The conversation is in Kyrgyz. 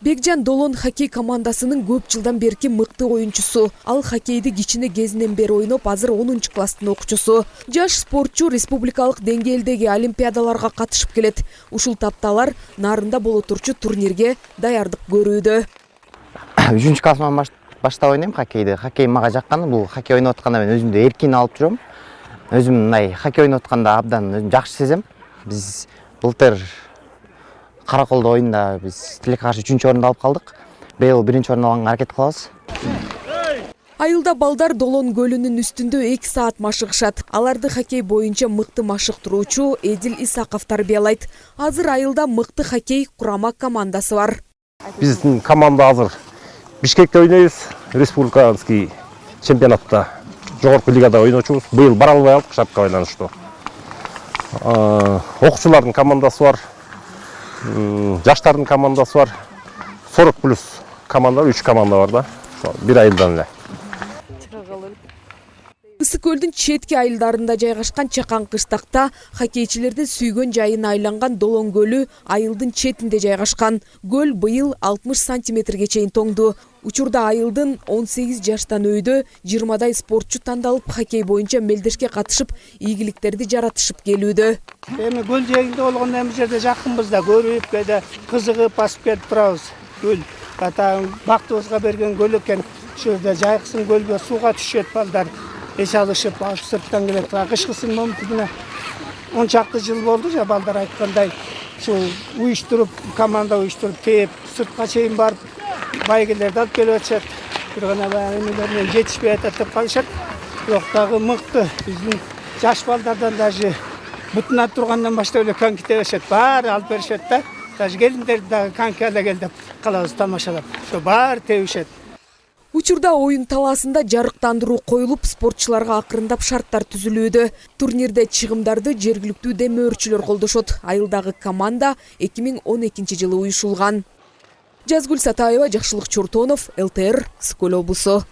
Бекжан Долон хоккей командасынын көп жылдан берки мыкты оюнчусу. Ал хоккейди кичине кезинен бери ойноп, азыр 10 класстын окуучусу. Жаш спортчу республикалык деңгээлдеги олимпиадаларга катышып келет. Ушул тапталар Нарында боло турчу турнирге даярдык көрүүдө. 3 класстан баштап ойнойм хоккейди. Хоккей мага жаккан. Бул хоккей ойноп атканда мен өзүмдү эркин алып жүрөм. Өзүм мындай хоккей ойноп атканда абдан өзүм жакшы сезем. Биз былтыр Караколдо оюнда биз тилекке каршы 3-орунду алып калдык. Быйыл 1-орун алганга аракет кылабыз. Айылда балдар Долон көлүнүн үстүндө 2 саат машыгышат. Аларды хоккей боюнча мыкты машыктыруучу Эдил Исаков тарбиялайт. Азыр айылда мыкты хоккей курама командасы бар. Биздин команда азыр Бишкекте ойнойбуз. Республиканский чемпионатта жогорку лигада ойночубуз. Быйыл бара албай калдык шартка байланыштуу. Окуучулардын командасы бар. Жаштардын командасы бар. 40+ команда, 3 команда бар да. Bir айылдан эле. Ысык көлдүн четки айылдарында жайгашкан чакан кыштакта хоккейчилердин сүйгөн жайына айланган Долон көлү айылдын четинде жайгашкан. Көл быйыл 60 сантиметрге чейин тоңду. Учурда айылдын 18 жаштан өйдө 20дай спортчу тандалып хоккей боюнча мелдешке катышып, ийгиликтерди жаратышып келүүдө. Эми көл жээгинде болгондо эми жерде жакынбыз да, көрүп кээде кызыгып басып келип турабыз. Көл бактыбызга берген көл экен. Ушул жерде жайкысын көлгө сууга түшөт балдар. Эч алышып, алып сырттан келет. Кышкысын момтуна 10 чакты жыл болду жа балдар айткандай. Ушул уюштуруп, команда уюштуруп, тээп, сыртка чейин барып, байгелерди алып келип атышат. Бир гана эмелер менен жетишпей атат деп калышат. Бирок дагы мыкты биздин жаш балдардан даже бутуна тургандан баштап эле коньки тебешет. Баары алып беришет да. Даже келиндерди дагы коньки ала кел деп калабыз тамашалап. Ошо баары тебишет. Учурда оюн талаасында жарыктандыруу коюлуп, спортчуларга акырындап шарттар түзүлүүдө. Турнирде чыгымдарды жергиликтүү демөөрчүлөр колдошот. Айылдагы команда 2012-жылы уюшулган. Жазгүл Сатаева, Жакшылык Чуртонов, ЛТР, Ысык көл облусу.